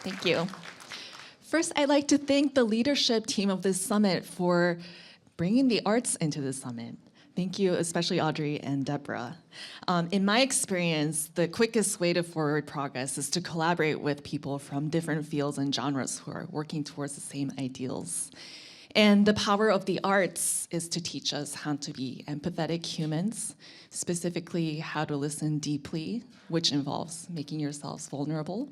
Thank you. First, I'd like to thank the leadership team of this summit for bringing the arts into the summit. Thank you, especially Audrey and Deborah. In my experience, the quickest way to forward progress is to collaborate with people from different fields and genres who are working towards the same ideals. And the power of the arts is to teach us how to be empathetic humans, specifically how to listen deeply, which involves making yourselves vulnerable.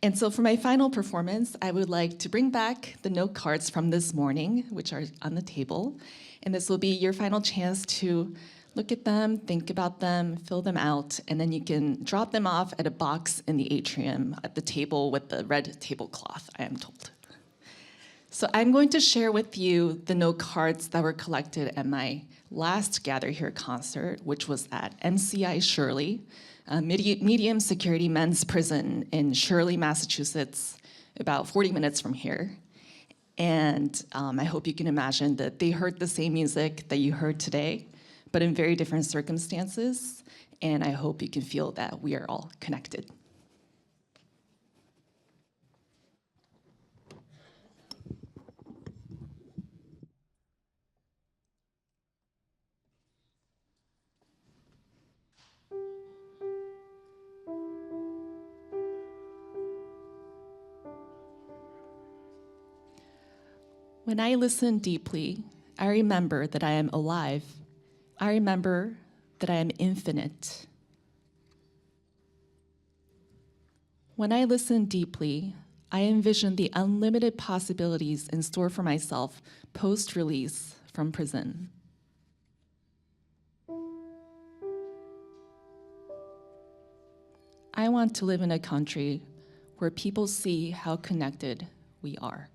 And so for my final performance, I would like to bring back the note cards from this morning, which are on the table. And this will be your final chance to look at them, think about them, fill them out, and then you can drop them off at a box in the atrium at the table with the red tablecloth, I am told. So I'm going to share with you the note cards that were collected at my last Gather Here concert, which was at MCI Shirley, a medium security men's prison in Shirley, Massachusetts, about 40 minutes from here. And I hope you can imagine that they heard the same music that you heard today, but in very different circumstances. And I hope you can feel that we are all connected. When I listen deeply, I remember that I am alive. I remember that I am infinite. When I listen deeply, I envision the unlimited possibilities in store for myself post-release from prison. I want to live in a country where people see how connected we are.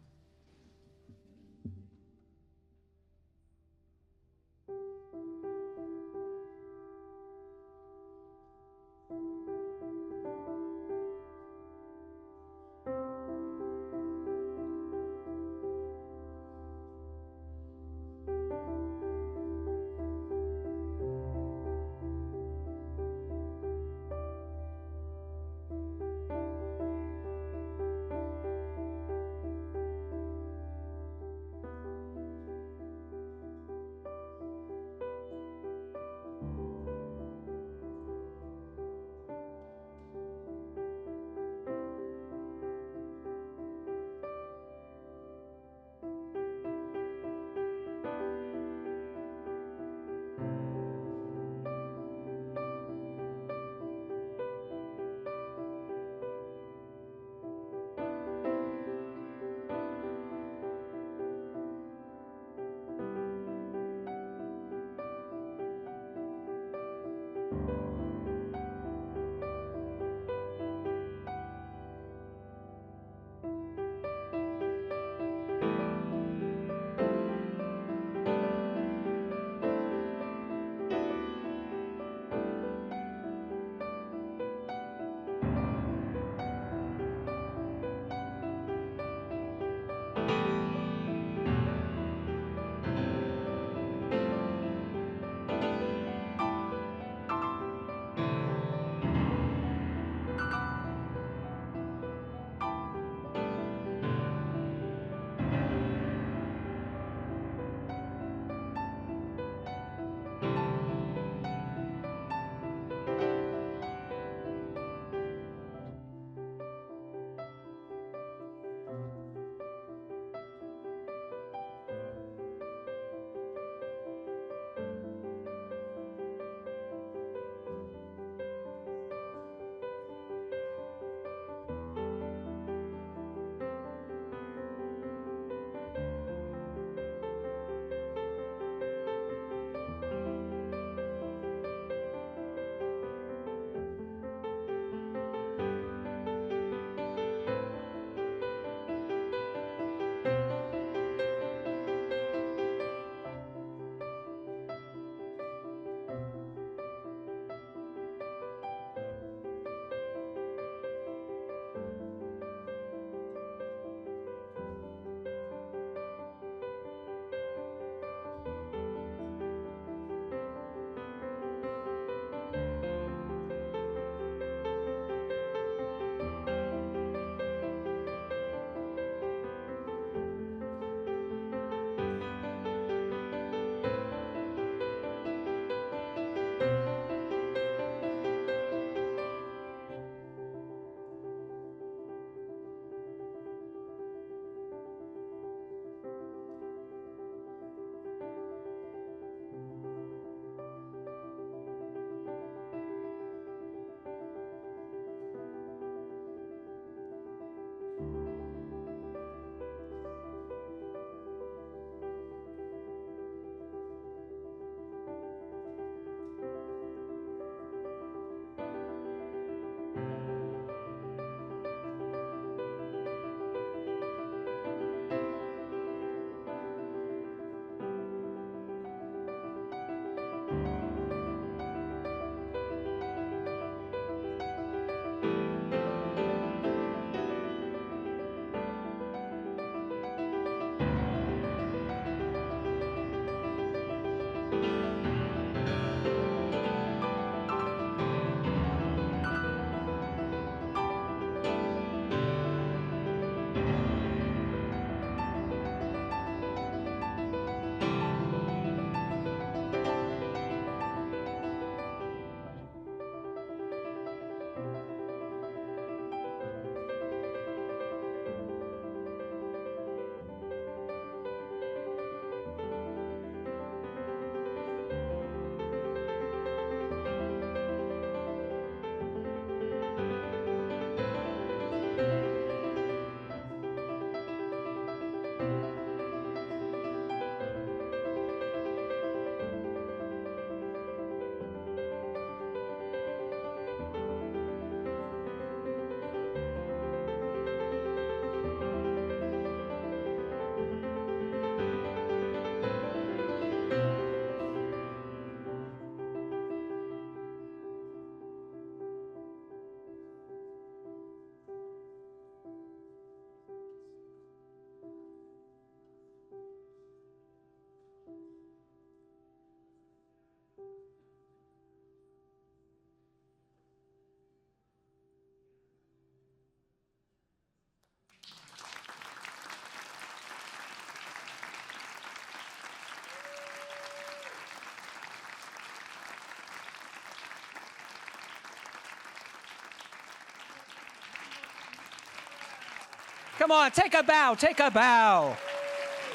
Come on, take a bow, take a bow.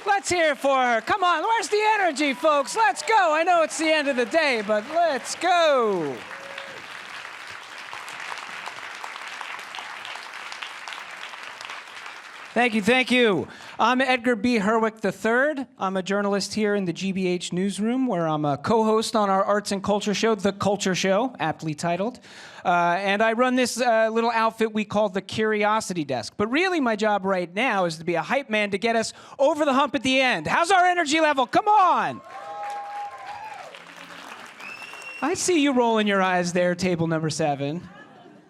Let's hear it for her. Come on, where's the energy, folks? Let's go. I know it's the end of the day, but let's go. Thank you, thank you. I'm Edgar B. Herwick III. I'm a journalist here in the GBH newsroom, where I'm a co-host on our arts and culture show, The Culture Show, aptly titled. And I run this little outfit we call the Curiosity Desk. But really, my job right now is to be a hype man to get us over the hump at the end. How's our energy level? Come on! I see you rolling your eyes there, table number 7.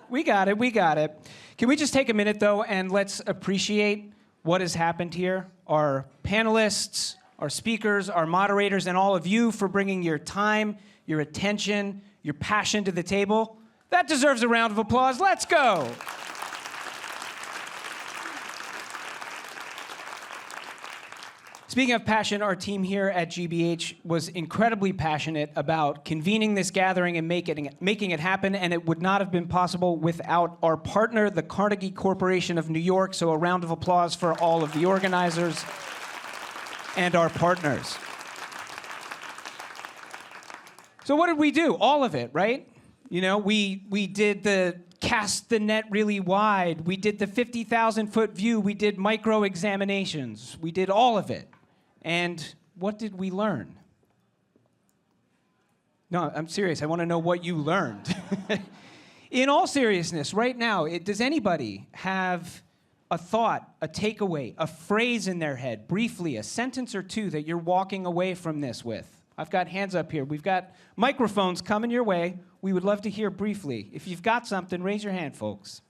We got it, we got it. Can we just take a minute, though, and let's appreciate what has happened here? Our panelists, our speakers, our moderators, and all of you for bringing your time, your attention, your passion to the table. That deserves a round of applause. Let's go. Speaking of passion, our team here at GBH was incredibly passionate about convening this gathering and making it happen, and it would not have been possible without our partner, the Carnegie Corporation of New York. So a round of applause for all of the organizers and our partners. So what did we do? All of it, right? You know, we did the cast the net really wide. We did the 50,000-foot view. We did micro examinations. We did all of it. And what did we learn? No, I'm serious. I want to know what you learned. In all seriousness, right now, does anybody have a thought, a takeaway, a phrase in their head, briefly, a sentence or two that you're walking away from this with? I've got hands up here. We've got microphones coming your way. We would love to hear briefly. If you've got something, raise your hand, folks.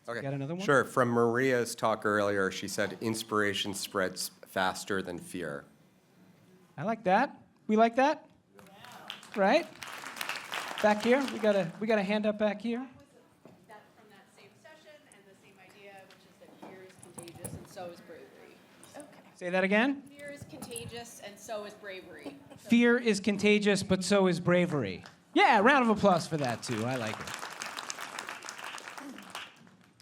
Okay. Got another one? Sure. From Maria's talk earlier, she said inspiration spreads faster than fear. I like that. We like that? Yeah. Right? Back here. We got a hand up back here. That from that same session and the same idea, which is that fear is contagious and so is bravery. Okay. Say that again. Fear is contagious and so is bravery. Fear is contagious, but so is bravery. Yeah, round of applause for that too. I like it.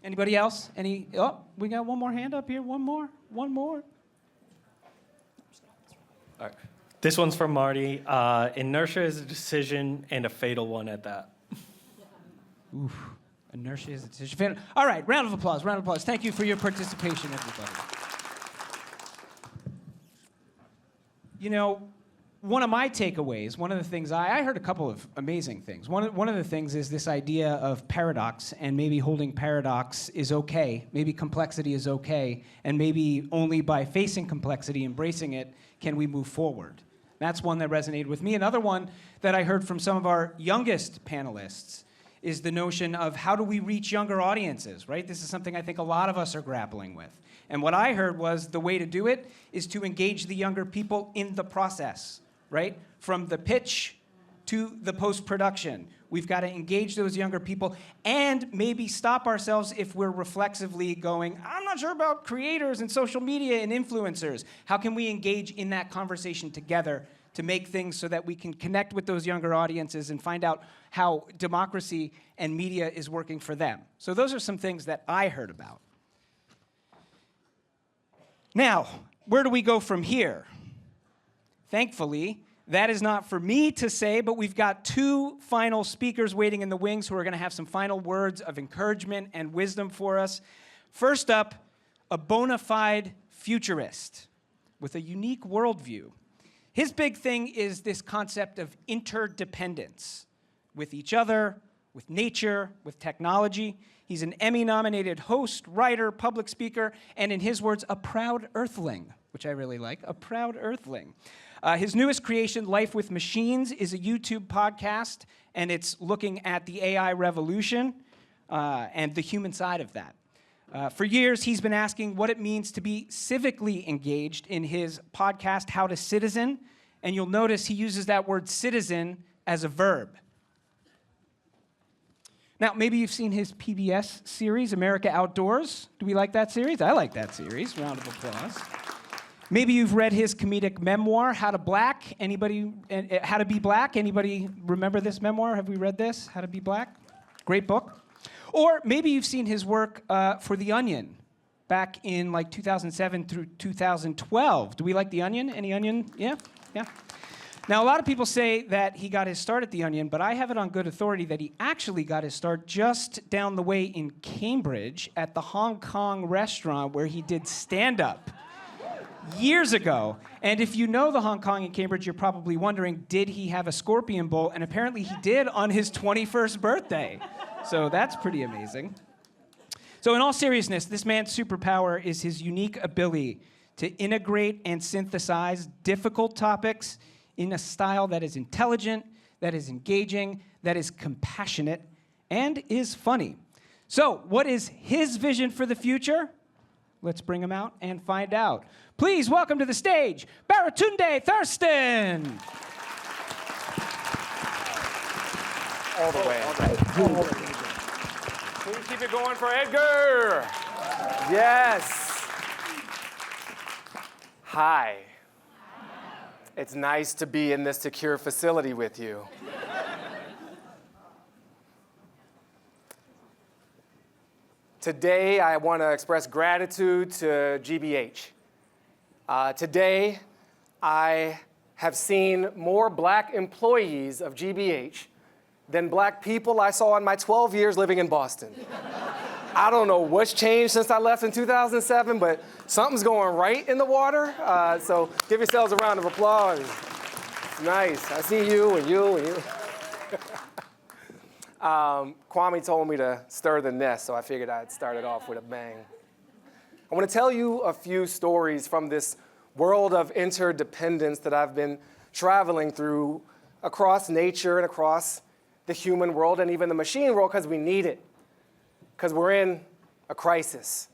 Anybody else? Oh, we got one more hand up here. One more. This one's from Marty. Inertia is a decision, and a fatal one at that. Oof. Inertia is a decision. All right, round of applause. Thank you for your participation, everybody. You know, one of my takeaways, one of the things I heard a couple of amazing things. One of the things is this idea of paradox, and maybe holding paradox is okay. Maybe complexity is okay, and maybe only by facing complexity, embracing it, can we move forward. That's one that resonated with me. Another one that I heard from some of our youngest panelists is the notion of how do we reach younger audiences, right? This is something I think a lot of us are grappling with. And what I heard was the way to do it is to engage the younger people in the process, right? From the pitch to the post-production. We've got to engage those younger people and maybe stop ourselves if we're reflexively going, I'm not sure about creators and social media and influencers. How can we engage in that conversation together to make things so that we can connect with those younger audiences and find out how democracy and media is working for them? So those are some things that I heard about. Now, where do we go from here? Thankfully, that is not for me to say, but we've got 2 final speakers waiting in the wings who are going to have some final words of encouragement and wisdom for us. First up, a bona fide futurist with a unique worldview. His big thing is this concept of interdependence with each other, with nature, with technology. He's an Emmy-nominated host, writer, public speaker, and in his words, a proud earthling, which I really like, a proud earthling. His newest creation, Life with Machines, is a YouTube podcast, and it's looking at the AI revolution and the human side of that. For years, he's been asking what it means to be civically engaged in his podcast, How to Citizen, and you'll notice he uses that word citizen as a verb. Now, maybe you've seen his PBS series, America Outdoors. Do we like that series? I like that series. Round of applause. Maybe you've read his comedic memoir, How to Black. Anybody? How to Be Black? Anybody remember this memoir? Have we read this? How to Be Black? Great book. Or maybe you've seen his work for The Onion back in like 2007 through 2012. Do we like The Onion? Any Onion? Yeah? Yeah. Now, a lot of people say that he got his start at The Onion, but I have it on good authority that he actually got his start just down the way in Cambridge at the Hong Kong restaurant where he did stand-up years ago. And if you know the Hong Kong and Cambridge, you're probably wondering, did he have a scorpion bowl? And apparently he did on his 21st birthday. So that's pretty amazing. So in all seriousness, this man's superpower is his unique ability to integrate and synthesize difficult topics in a style that is intelligent, that is engaging, that is compassionate, and is funny. So what is his vision for the future? Let's bring him out and find out. Please welcome to the stage, Baratunde Thurston. All the way. Please keep it going for Edgar. Yes. Hi. It's nice to be in this secure facility with you. Today, I want to express gratitude to GBH. Today, I have seen more black employees of GBH than black people I saw in my 12 years living in Boston. I don't know what's changed since I left in 2007, but something's going right in the water. So give yourselves a round of applause. It's nice. I see you and you and you. Kwame told me to stir the nest, so I figured I'd start it off with a bang. I want to tell you a few stories from this world of interdependence that I've been traveling through across nature and across the human world and even the machine world, because we need it, because we're in a crisis.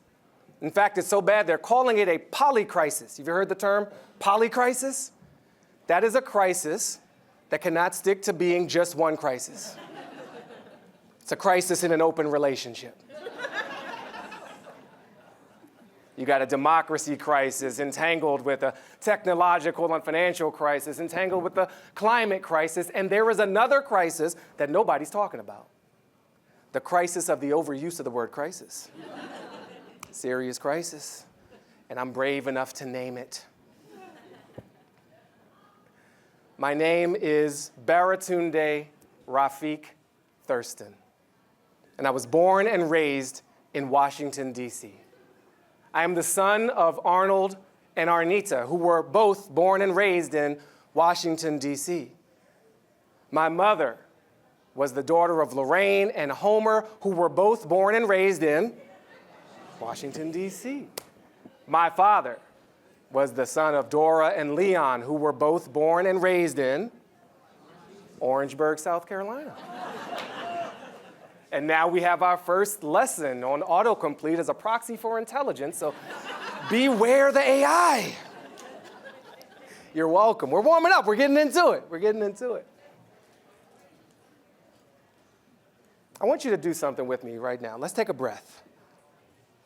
In fact, it's so bad they're calling it a polycrisis. Have you heard the term polycrisis? That is a crisis that cannot stick to being just one crisis. It's a crisis in an open relationship. You got a democracy crisis entangled with a technological and financial crisis, entangled with the climate crisis, and there is another crisis that nobody's talking about. The crisis of the overuse of the word crisis. Serious crisis, and I'm brave enough to name it. My name is Baratunde Thurston, and I was born and raised in Washington, D.C. I am the son of Arnold and Arnita, who were both born and raised in Washington, D.C. My mother was the daughter of Lorraine and Homer, who were both born and raised in Washington, D.C. My father was the son of Dora and Leon, who were both born and raised in Orangeburg, South Carolina. And now we have our first lesson on autocomplete as a proxy for intelligence, so beware the AI. You're welcome. We're warming up. We're getting into it. We're getting into it. I want you to do something with me right now. Let's take a breath.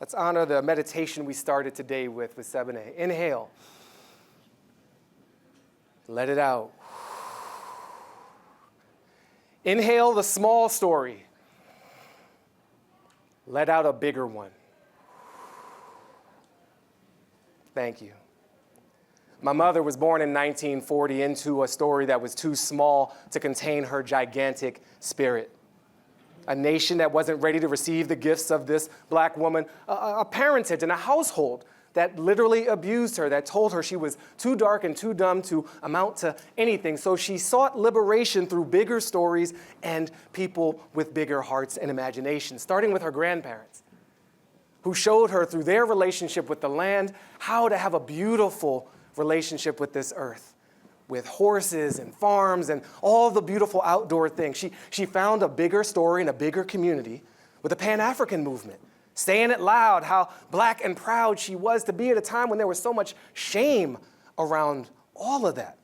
Let's honor the meditation we started today with 7A. Inhale. Let it out. Inhale the small story. Let out a bigger one. Thank you. My mother was born in 1940 into a story that was too small to contain her gigantic spirit. A nation that wasn't ready to receive the gifts of this black woman, a parentage and a household that literally abused her, that told her she was too dark and too dumb to amount to anything. So she sought liberation through bigger stories and people with bigger hearts and imaginations, starting with her grandparents, who showed her through their relationship with the land how to have a beautiful relationship with this earth, with horses and farms and all the beautiful outdoor things. She found a bigger story and a bigger community with the Pan-African movement, saying it loud how black and proud she was to be at a time when there was so much shame around all of that.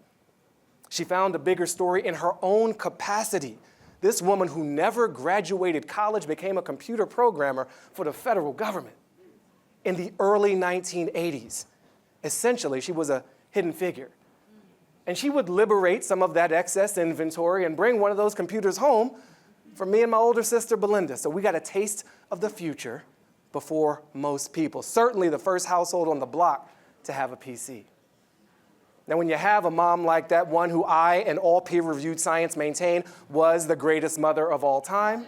She found a bigger story in her own capacity. This woman who never graduated college became a computer programmer for the federal government in the early 1980s. Essentially, she was a hidden figure. And she would liberate some of that excess inventory and bring one of those computers home for me and my older sister, Belinda. So we got a taste of the future before most people. Certainly the first household on the block to have a PC. Now, when you have a mom like that, one who I and all peer-reviewed science maintain was the greatest mother of all time,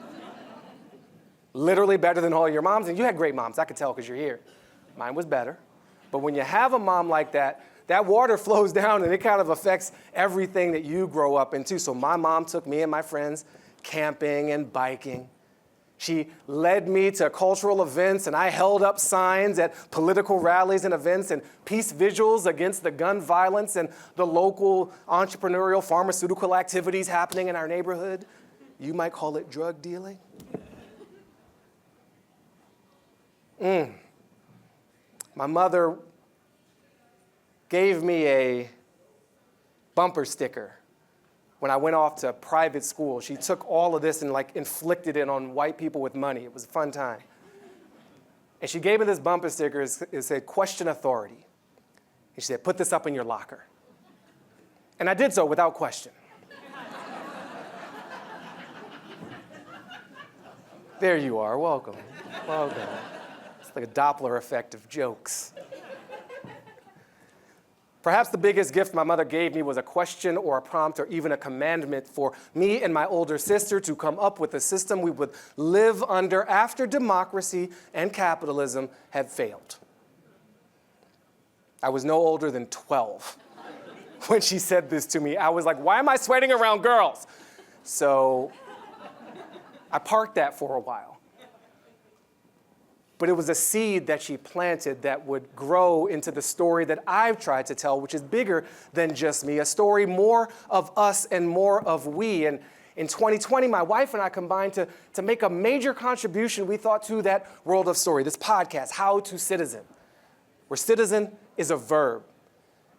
literally better than all your moms, and you had great moms, I could tell because you're here. Mine was better. But when you have a mom like that, that water flows down and it kind of affects everything that you grow up into. So my mom took me and my friends camping and biking. She led me to cultural events, and I held up signs at political rallies and events and peace vigils against the gun violence and the local entrepreneurial pharmaceutical activities happening in our neighborhood. You might call it drug dealing. My mother gave me a bumper sticker when I went off to private school. She took all of this and inflicted it on white people with money. It was a fun time. And she gave me this bumper sticker. It said, "Question authority." And she said, "Put this up in your locker." And I did so without question. There you are. Welcome. Welcome. It's like a Doppler effect of jokes. Perhaps the biggest gift my mother gave me was a question or a prompt or even a commandment for me and my older sister to come up with a system we would live under after democracy and capitalism had failed. I was no older than 12 when she said this to me. I was like, why am I sweating around girls? So I parked that for a while. But it was a seed that she planted that would grow into the story that I've tried to tell, which is bigger than just me, a story more of us and more of we. And in 2020, my wife and I combined to make a major contribution, we thought, to that world of story, this podcast, How to Citizen, where citizen is a verb,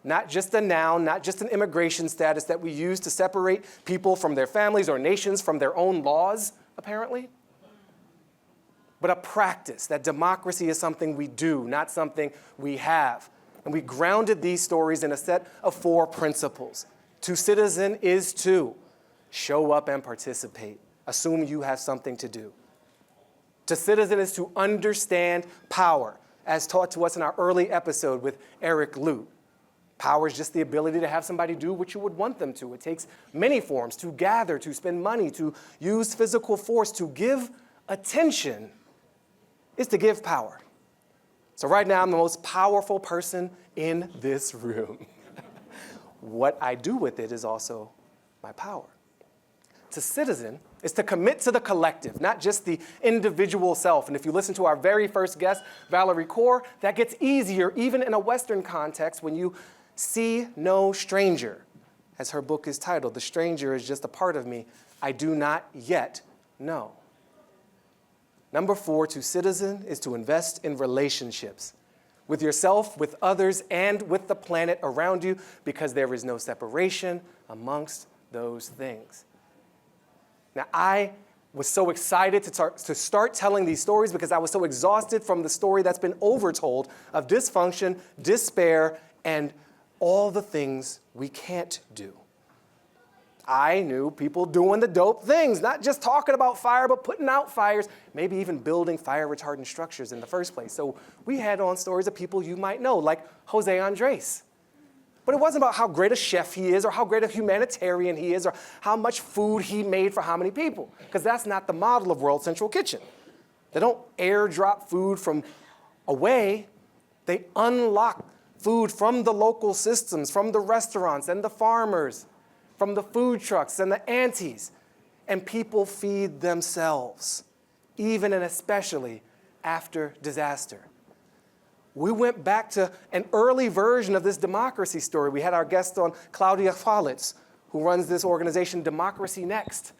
not just a noun, not just an immigration status that we use to separate people from their families or nations from their own laws, apparently, but a practice, that democracy is something we do, not something we have. And we grounded these stories in a set of 4 principles. To citizen is to show up and participate. Assume you have something to do. To citizen is to understand power, as taught to us in our early episode with Eric Lute. Power is just the ability to have somebody do what you would want them to. It takes many forms: to gather, to spend money, to use physical force, to give attention is to give power. So right now, I'm the most powerful person in this room. What I do with it is also my power. To citizen is to commit to the collective, not just the individual self. And if you listen to our very first guest, Valerie Kaur, that gets easier even in a Western context when you see no stranger. As her book is titled, "The Stranger is Just a Part of Me I Do Not Yet Know." Number 4, to citizen is to invest in relationships with yourself, with others, and with the planet around you, because there is no separation amongst those things. Now, I was so excited to start telling these stories because I was so exhausted from the story that's been overtold of dysfunction, despair, and all the things we can't do. I knew people doing the dope things, not just talking about fire, but putting out fires, maybe even building fire retardant structures in the first place. So we had on stories of people you might know, like Jose Andres. But it wasn't about how great a chef he is or how great a humanitarian he is or how much food he made for how many people, because that's not the model of World Central Kitchen. They don't airdrop food from away. They unlock food from the local systems, from the restaurants and the farmers, from the food trucks and the aunties, and people feed themselves, even and especially after disaster. We went back to an early version of this democracy story. We had our guest on, Claudia Falitz, who runs this organization, Democracy Next,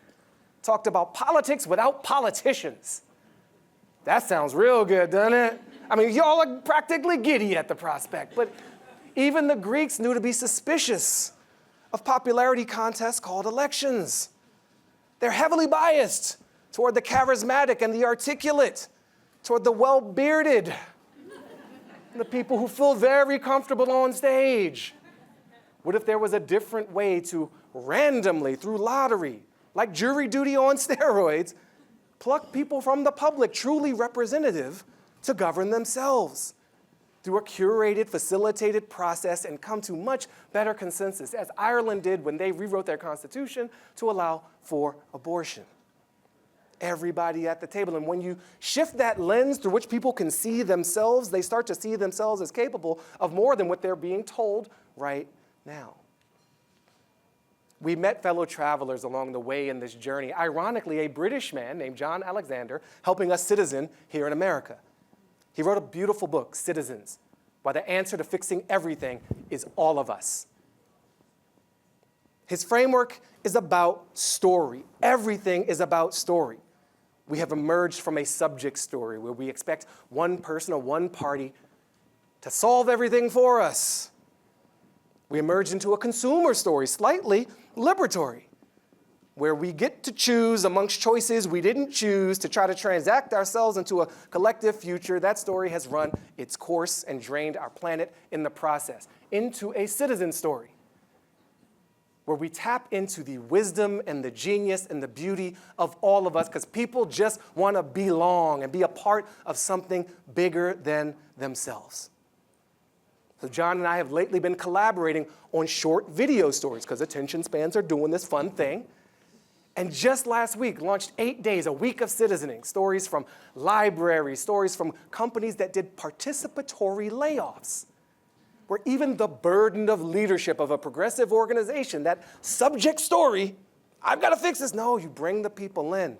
talked about politics without politicians. That sounds real good, doesn't it? I mean, y'all are practically giddy at the prospect, but even the Greeks knew to be suspicious of popularity contests called elections. They're heavily biased toward the charismatic and the articulate, toward the well-bearded, and the people who feel very comfortable on stage. What if there was a different way to randomly, through lottery, like jury duty on steroids, pluck people from the public truly representative to govern themselves through a curated, facilitated process and come to much better consensus, as Ireland did when they rewrote their constitution to allow for abortion. Everybody at the table. And when you shift that lens through which people can see themselves, they start to see themselves as capable of more than what they're being told right now. We met fellow travelers along the way in this journey. Ironically, a British man named John Alexander helping us citizen here in America. He wrote a beautiful book, Citizens, Why the Answer to Fixing Everything is All of Us. His framework is about story. Everything is about story. We have emerged from a subject story where we expect one person or one party to solve everything for us. We emerge into a consumer story, slightly liberatory, where we get to choose amongst choices we didn't choose to try to transact ourselves into a collective future. That story has run its course and drained our planet in the process. Into a citizen story, where we tap into the wisdom and the genius and the beauty of all of us, because people just want to belong and be a part of something bigger than themselves. So John and I have lately been collaborating on short video stories, because attention spans are doing this fun thing. And just last week, launched 8 days, a week of citizening, stories from libraries, stories from companies that did participatory layoffs, where even the burden of leadership of a progressive organization, that subject story, I've got to fix this. No, you bring the people in.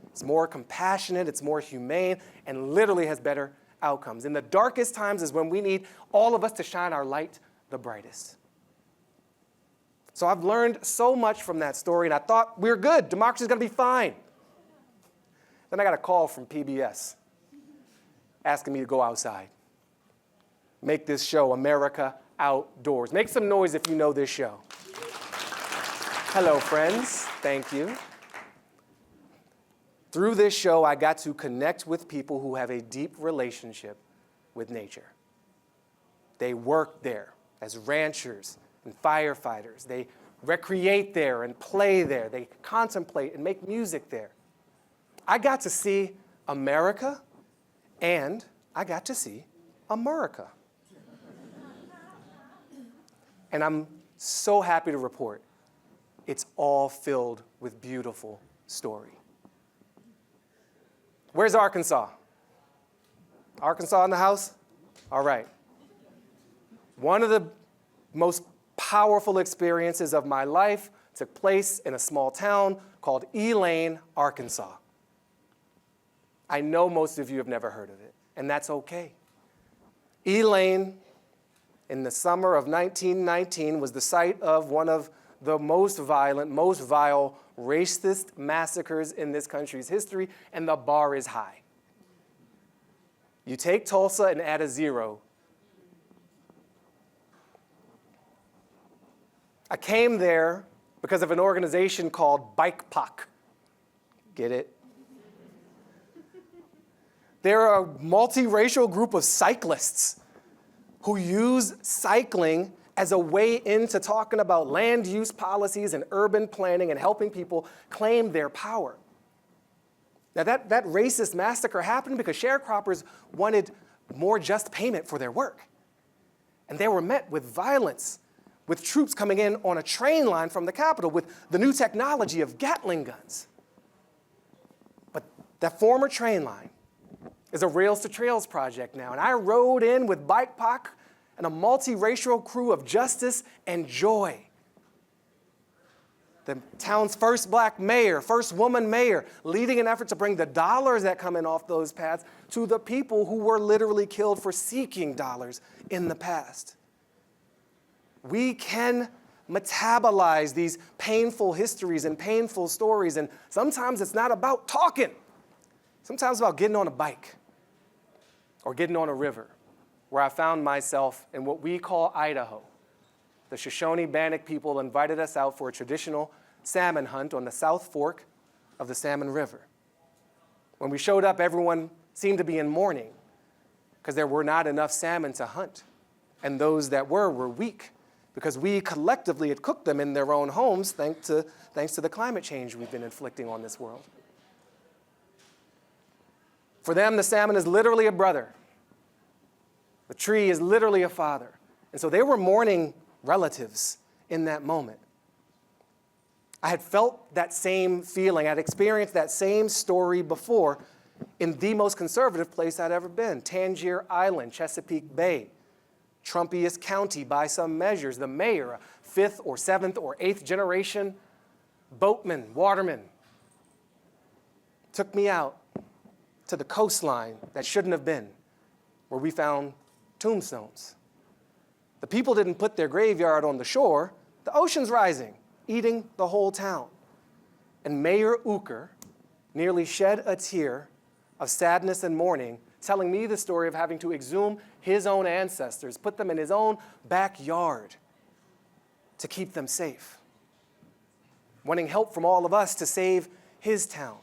It's more compassionate, it's more humane, and literally has better outcomes. In the darkest times is when we need all of us to shine our light the brightest. So I've learned so much from that story, and I thought we're good. Democracy's going to be fine. Then I got a call from PBS asking me to go outside. Make this show, America Outdoors. Make some noise if you know this show. Hello, friends. Thank you. Through this show, I got to connect with people who have a deep relationship with nature. They work there as ranchers and firefighters. They recreate there and play there. They contemplate and make music there. I got to see America, and I got to see America. And I'm so happy to report it's all filled with beautiful story. Where's Arkansas? Arkansas in the house? All right. One of the most powerful experiences of my life took place in a small town called Elaine, Arkansas. I know most of you have never heard of it, and that's okay. Elaine, in the summer of 1919, was the site of one of the most violent, most vile racist massacres in this country's history, and the bar is high. You take Tulsa and add a 0. I came there because of an organization called Bike Pac. Get it? They're a multiracial group of cyclists who use cycling as a way into talking about land use policies and urban planning and helping people claim their power. Now that racist massacre happened because sharecroppers wanted more just payment for their work. And they were met with violence, with troops coming in on a train line from the Capitol with the new technology of Gatling guns. But that former train line is a Rails to Trails project now. And I rode in with Bike Pac and a multiracial crew of justice and joy. The town's first black mayor, first woman mayor, leading an effort to bring the dollars that come in off those paths to the people who were literally killed for seeking dollars in the past. We can metabolize these painful histories and painful stories, and sometimes it's not about talking. Sometimes it's about getting on a bike or getting on a river, where I found myself in what we call Idaho. The Shoshone-Bannock people invited us out for a traditional salmon hunt on the South Fork of the Salmon River. When we showed up, everyone seemed to be in mourning because there were not enough salmon to hunt, and those that were weak because we collectively had cooked them in their own homes thanks to the climate change we've been inflicting on this world. For them, the salmon is literally a brother. The tree is literally a father. And so they were mourning relatives in that moment. I had felt that same feeling. I had experienced that same story before in the most conservative place I'd ever been, Tangier Island, Chesapeake Bay, Trumpiest County by some measures. The mayor, a 5th or 7th or 8th generation boatman, waterman, took me out to the coastline that shouldn't have been, where we found tombstones. The people didn't put their graveyard on the shore. The ocean's rising, eating the whole town. And Mayor Uker nearly shed a tear of sadness and mourning, telling me the story of having to exhume his own ancestors, put them in his own backyard to keep them safe, wanting help from all of us to save his town.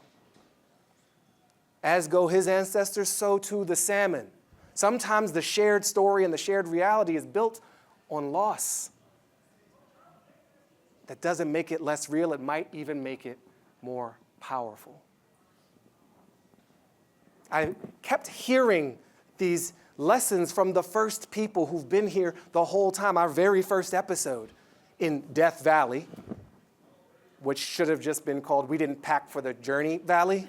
As go his ancestors, so too the salmon. Sometimes the shared story and the shared reality is built on loss. That doesn't make it less real. It might even make it more powerful. I kept hearing these lessons from the first people who've been here the whole time. Our very first episode in Death Valley, which should have just been called We Didn't Pack for the Journey Valley.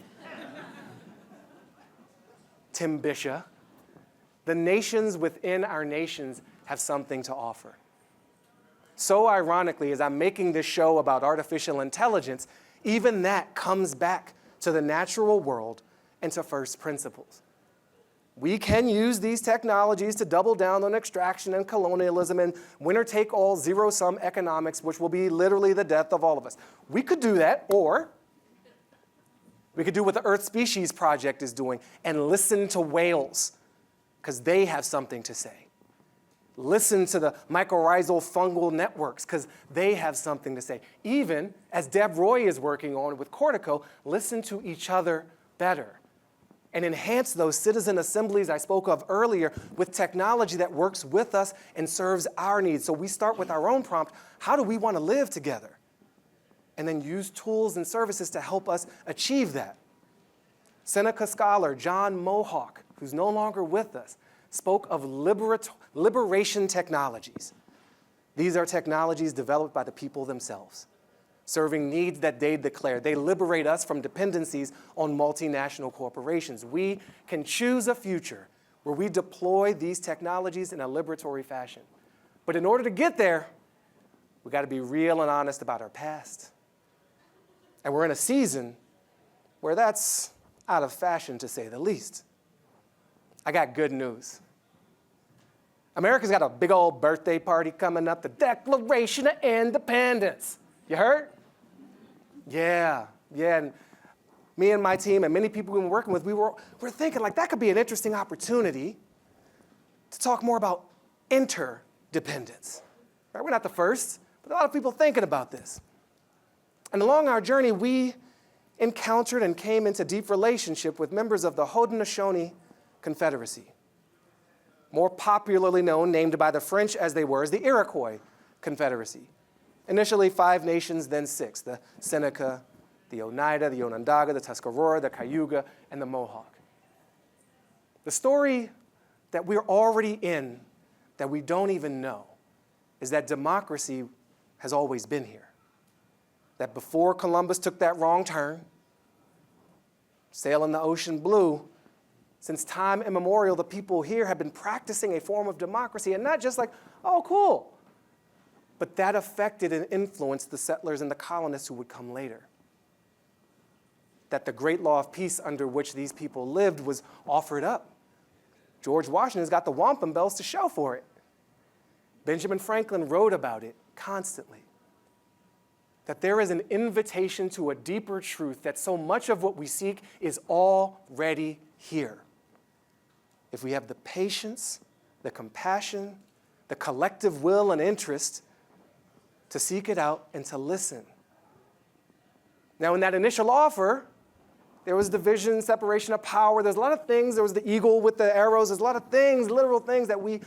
Tim Bisha. The nations within our nations have something to offer. So ironically, as I'm making this show about artificial intelligence, even that comes back to the natural world and to first principles. We can use these technologies to double down on extraction and colonialism and winner-take-all, zero-sum economics, which will be literally the death of all of us. We could do that, or we could do what the Earth Species Project is doing and listen to whales, because they have something to say. Listen to the mycorrhizal fungal networks, because they have something to say. Even, as Deb Roy is working on with Cortico, listen to each other better and enhance those citizen assemblies I spoke of earlier with technology that works with us and serves our needs. So we start with our own prompt, how do we want to live together? And then use tools and services to help us achieve that. Seneca scholar John Mohawk, who's no longer with us, spoke of liberation technologies. These are technologies developed by the people themselves, serving needs that they declare. They liberate us from dependencies on multinational corporations. We can choose a future where we deploy these technologies in a liberatory fashion. But in order to get there, we got to be real and honest about our past. And we're in a season where that's out of fashion, to say the least. I got good news. America's got a big old birthday party coming up, the Declaration of Independence. You heard? Yeah. And me and my team and many people we've been working with, we're thinking like that could be an interesting opportunity to talk more about interdependence. Right? We're not the first, but a lot of people thinking about this. And along our journey, we encountered and came into deep relationship with members of the Haudenosaunee Confederacy, more popularly known, named by the French as they were, as the Iroquois Confederacy. Initially 5 nations, then 6, the Seneca, the Oneida, the Onondaga, the Tuscarora, the Cayuga, and the Mohawk. The story that we're already in that we don't even know is that democracy has always been here. That before Columbus took that wrong turn, sailing the ocean blue, since time immemorial, the people here have been practicing a form of democracy, and not just like, oh, cool, but that affected and influenced the settlers and the colonists who would come later. That the great law of peace under which these people lived was offered up. George Washington's got the wampum bells to show for it. Benjamin Franklin wrote about it constantly. That there is an invitation to a deeper truth, that so much of what we seek is already here. If we have the patience, the compassion, the collective will and interest to seek it out and to listen. Now, in that initial offer, there was division, separation of power. There's a lot of things. There was the eagle with the arrows. There's a lot of things, literal things that we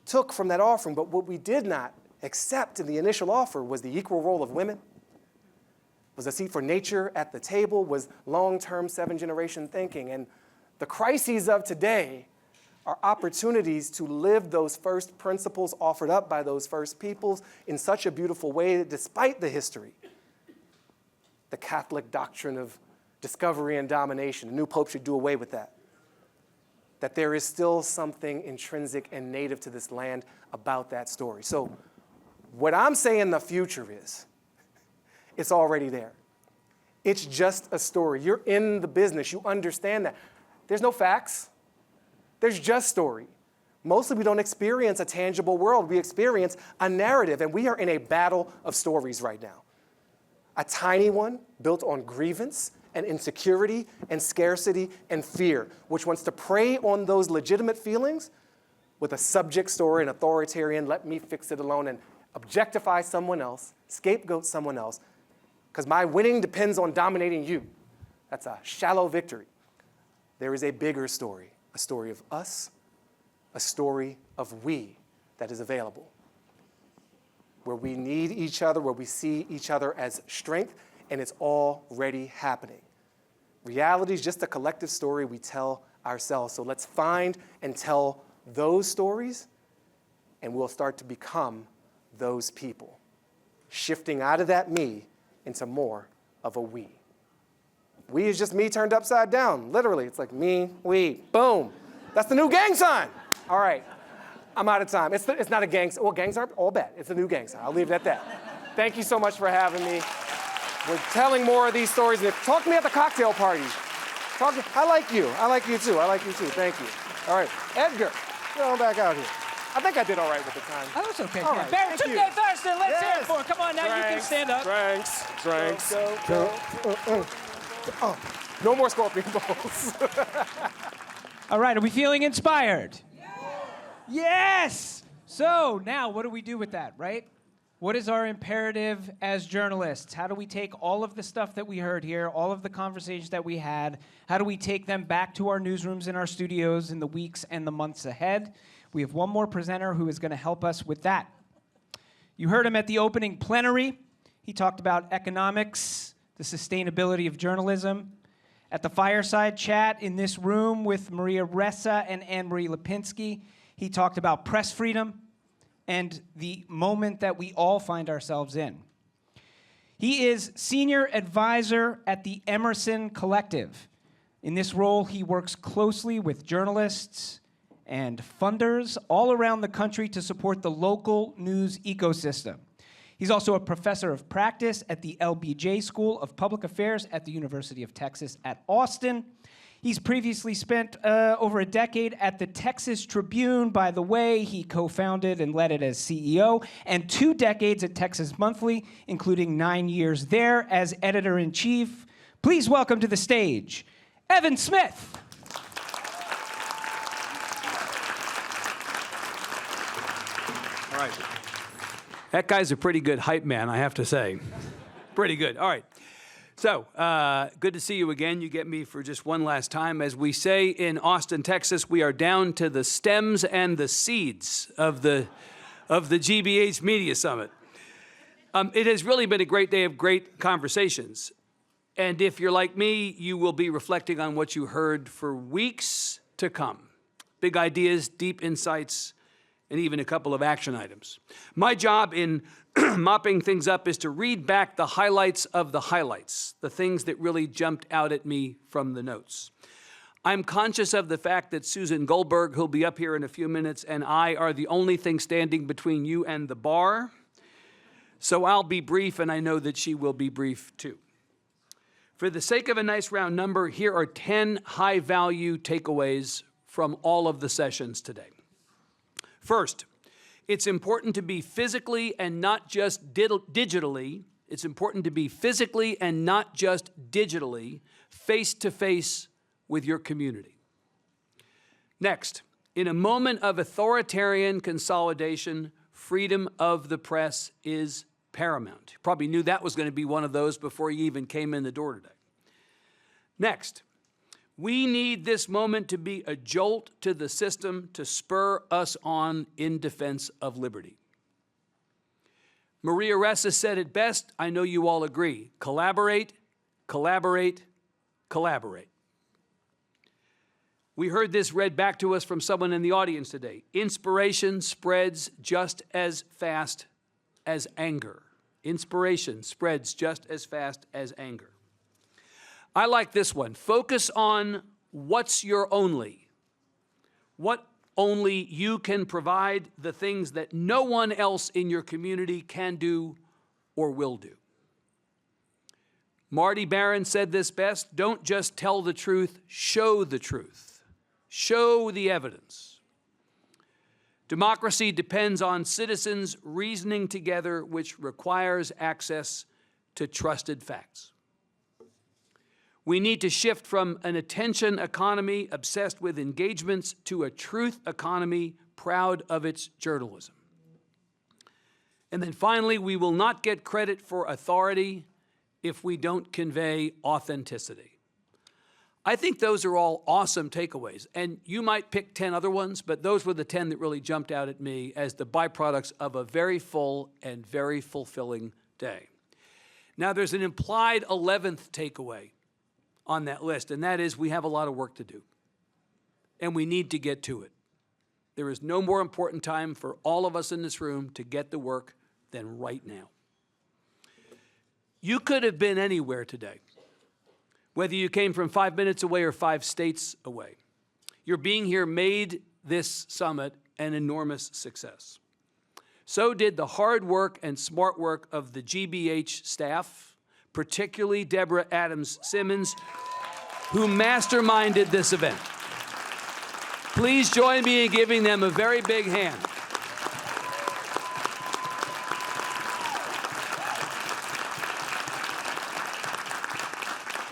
took from that offering. But what we did not except in the initial offer was the equal role of women, was a seat for nature at the table, was long-term seven-generation thinking. And the crises of today are opportunities to live those first principles offered up by those first peoples in such a beautiful way that despite the history, the Catholic doctrine of discovery and domination, the new pope should do away with that, that there is still something intrinsic and native to this land about that story. So what I'm saying the future is, it's already there. It's just a story. You're in the business. You understand that. There's no facts. There's just story. Mostly we don't experience a tangible world. We experience a narrative, and we are in a battle of stories right now. A tiny one built on grievance and insecurity and scarcity and fear, which wants to prey on those legitimate feelings with a subject story, an authoritarian, let me fix it alone, and objectify someone else, scapegoat someone else, because my winning depends on dominating you. That's a shallow victory. There is a bigger story, a story of us, a story of we that is available, where we need each other, where we see each other as strength, and it's already happening. Reality is just a collective story we tell ourselves. So let's find and tell those stories, and we'll start to become those people, shifting out of that me into more of a we. We is just me turned upside down, literally. It's like me, we, boom. That's the new gang sign. All right, I'm out of time. It's not a gang sign. Well, gangs aren't all bad. It's a new gang sign. I'll leave it at that. Thank you so much for having me. We're telling more of these stories. Talk to me at the cocktail party. I like you. I like you too. I like you too. Thank you. All right, Edgar, get on back out here. I think I did all right with the time. Oh, that's okay. All right, Baratunde Thurston, let's hear it for her. Come on, now you can stand up. Drinks. No more scorpion bowls. All right, are we feeling inspired? Yes! So now what do we do with that, right? What is our imperative as journalists? How do we take all of the stuff that we heard here, all of the conversations that we had, how do we take them back to our newsrooms and our studios in the weeks and the months ahead? We have one more presenter who is going to help us with that. You heard him at the opening plenary. He talked about economics, the sustainability of journalism. At the fireside chat in this room with Maria Ressa and Anne-Marie Lipinski, he talked about press freedom and the moment that we all find ourselves in. He is senior advisor at the Emerson Collective. In this role, he works closely with journalists and funders all around the country to support the local news ecosystem. He's also a professor of practice at the LBJ School of Public Affairs at the University of Texas at Austin. He's previously spent over a decade at the Texas Tribune. By the way, he co-founded and led it as CEO, and 2 decades at Texas Monthly, including 9 years there as editor-in-chief. Please welcome to the stage, Evan Smith. All right. That guy's a pretty good hype man, I have to say. Pretty good. All right. So, good to see you again. You get me for just one last time. As we say in Austin, Texas, we are down to the stems and the seeds of the GBH Media Summit. It has really been a great day of great conversations. And if you're like me, you will be reflecting on what you heard for weeks to come. Big ideas, deep insights, and even a couple of action items. My job in mopping things up is to read back the highlights of the highlights, the things that really jumped out at me from the notes. I'm conscious of the fact that Susan Goldberg, who'll be up here in a few minutes, and I are the only thing standing between you and the bar. So I'll be brief, and I know that she will be brief too. For the sake of a nice round number, here are 10 high-value takeaways from all of the sessions today. First, it's important to be physically and not just digitally. It's important to be physically and not just digitally face-to-face with your community. Next, in a moment of authoritarian consolidation, freedom of the press is paramount. You probably knew that was going to be one of those before you even came in the door today. Next, we need this moment to be a jolt to the system to spur us on in defense of liberty. Maria Ressa said it best. I know you all agree. Collaborate, collaborate, collaborate. We heard this read back to us from someone in the audience today. Inspiration spreads just as fast as anger. Inspiration spreads just as fast as anger. I like this one. Focus on what's your only. What only you can provide, the things that no one else in your community can do or will do. Marty Barron said this best. Don't just tell the truth, show the truth. Show the evidence. Democracy depends on citizens reasoning together, which requires access to trusted facts. We need to shift from an attention economy obsessed with engagements to a truth economy proud of its journalism. And then finally, we will not get credit for authority if we don't convey authenticity. I think those are all awesome takeaways, and you might pick 10 other ones, but those were the 10 that really jumped out at me as the byproducts of a very full and very fulfilling day. Now, there's an implied 11th takeaway on that list, and that is we have a lot of work to do, and we need to get to it. There is no more important time for all of us in this room to get the work than right now. You could have been anywhere today, whether you came from 5 minutes away or 5 states away. Your being here made this summit an enormous success. So did the hard work and smart work of the GBH staff, particularly Deborah Adams-Simmons, who masterminded this event. Please join me in giving them a very big hand.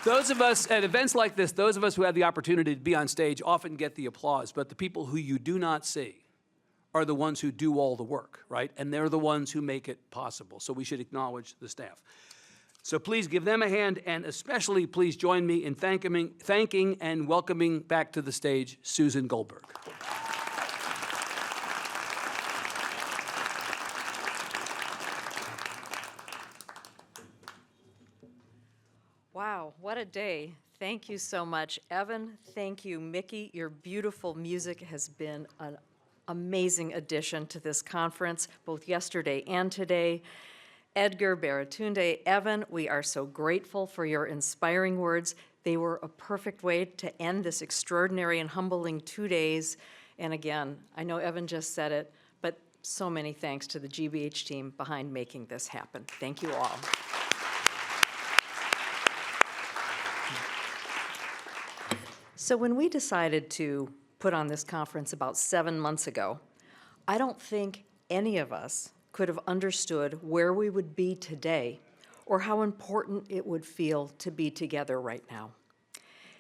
Those of us at events like this, those of us who have the opportunity to be on stage often get the applause, but the people who you do not see are the ones who do all the work, right? And they're the ones who make it possible. So we should acknowledge the staff. So please give them a hand, and especially please join me in thanking and welcoming back to the stage Susan Goldberg. Wow, what a day. Thank you so much, Evan. Thank you, Miki. Your beautiful music has been an amazing addition to this conference, both yesterday and today. Edgar, Baratunde, Evan, we are so grateful for your inspiring words. They were a perfect way to end this extraordinary and humbling 2 days. And again, I know Evan just said it, but so many thanks to the GBH team behind making this happen. Thank you all. So when we decided to put on this conference about 7 months ago, I don't think any of us could have understood where we would be today or how important it would feel to be together right now.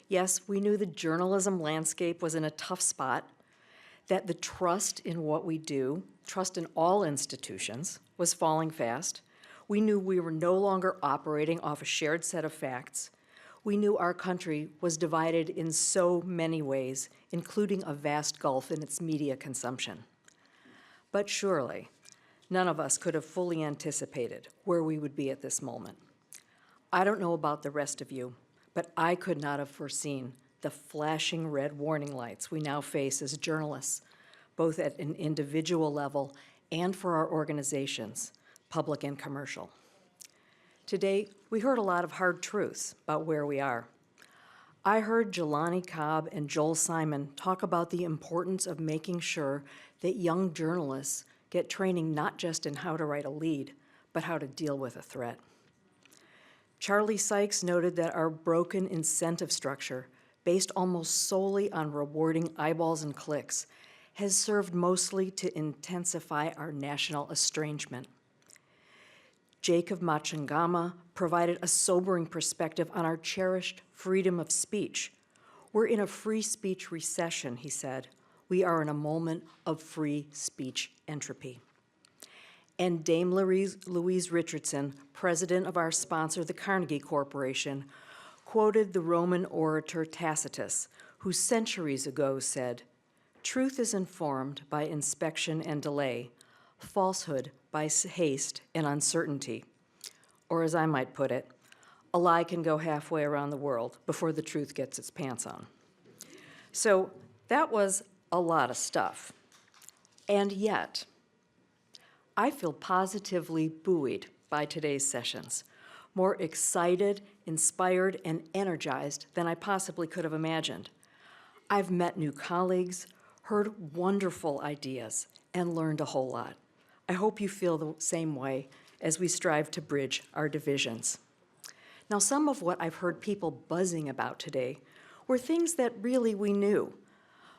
Yes, we knew the journalism landscape was in a tough spot, that the trust in what we do, trust in all institutions, was falling fast. We knew we were no longer operating off a shared set of facts. We knew our country was divided in so many ways, including a vast gulf in its media consumption. But surely, none of us could have fully anticipated where we would be at this moment. I don't know about the rest of you, but I could not have foreseen the flashing red warning lights we now face as journalists, both at an individual level and for our organizations, public and commercial. Today, we heard a lot of hard truths about where we are. I heard Jelani Cobb and Joel Simon talk about the importance of making sure that young journalists get training not just in how to write a lead, but how to deal with a threat. Charlie Sykes noted that our broken incentive structure, based almost solely on rewarding eyeballs and clicks, has served mostly to intensify our national estrangement. Jacob Machangama provided a sobering perspective on our cherished freedom of speech. We're in a free speech recession, he said. We are in a moment of free speech entropy. And Dame Louise Richardson, president of our sponsor, the Carnegie Corporation, quoted the Roman orator Tacitus, who centuries ago said, "Truth is informed by inspection and delay. falsehood by haste and uncertainty. Or as I might put it, a lie can go halfway around the world before the truth gets its pants on. So that was a lot of stuff. And yet, I feel positively buoyed by today's sessions, more excited, inspired, and energized than I possibly could have imagined. I've met new colleagues, heard wonderful ideas, and learned a whole lot. I hope you feel the same way as we strive to bridge our divisions. Now, some of what I've heard people buzzing about today were things that really we knew.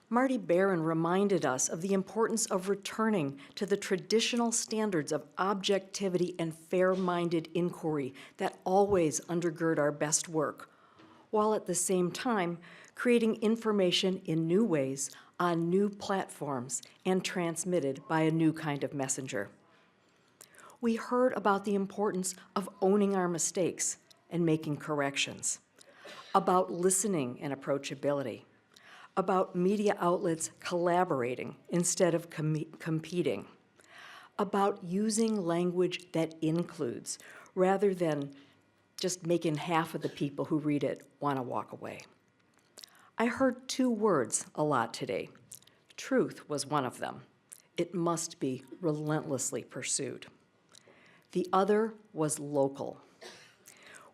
Marty Barron reminded us of the importance of returning to the traditional standards of objectivity and fair-minded inquiry that always undergird our best work, while at the same time creating information in new ways on new platforms and transmitted by a new kind of messenger. We heard about the importance of owning our mistakes and making corrections, about listening and approachability, about media outlets collaborating instead of competing, about using language that includes rather than just making half of the people who read it want to walk away. I heard two words a lot today. Truth was one of them. It must be relentlessly pursued. The other was local.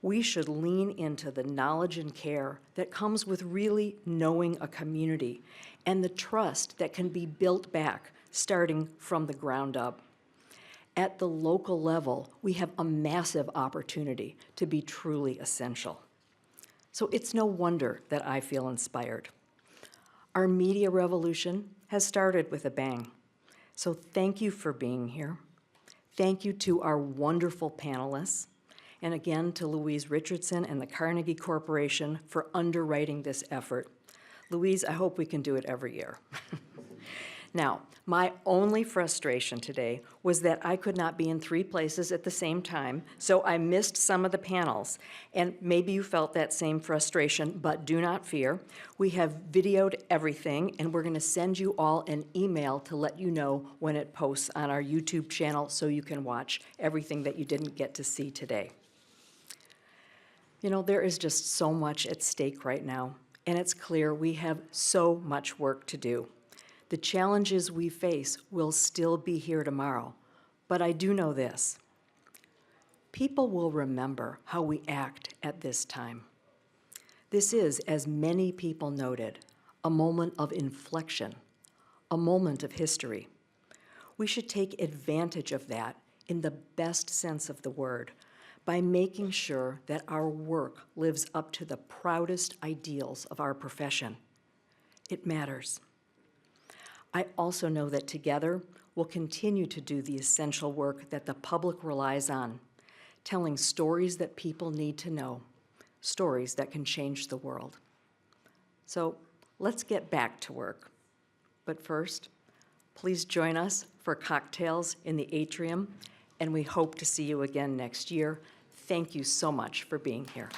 We should lean into the knowledge and care that comes with really knowing a community and the trust that can be built back starting from the ground up. At the local level, we have a massive opportunity to be truly essential. So it's no wonder that I feel inspired. Our media revolution has started with a bang. So thank you for being here. Thank you to our wonderful panelists. And again, to Louise Richardson and the Carnegie Corporation for underwriting this effort. Louise, I hope we can do it every year. Now, my only frustration today was that I could not be in 3 places at the same time, so I missed some of the panels. And maybe you felt that same frustration, but do not fear. We have videoed everything, and we're going to send you all an email to let you know when it posts on our YouTube channel so you can watch everything that you didn't get to see today. You know, there is just so much at stake right now, and it's clear we have so much work to do. The challenges we face will still be here tomorrow, but I do know this. People will remember how we act at this time. This is, as many people noted, a moment of inflection, a moment of history. We should take advantage of that in the best sense of the word, by making sure that our work lives up to the proudest ideals of our profession. It matters. I also know that together we'll continue to do the essential work that the public relies on, telling stories that people need to know, stories that can change the world. So let's get back to work. But first, please join us for cocktails in the atrium, and we hope to see you again next year. Thank you so much for being here.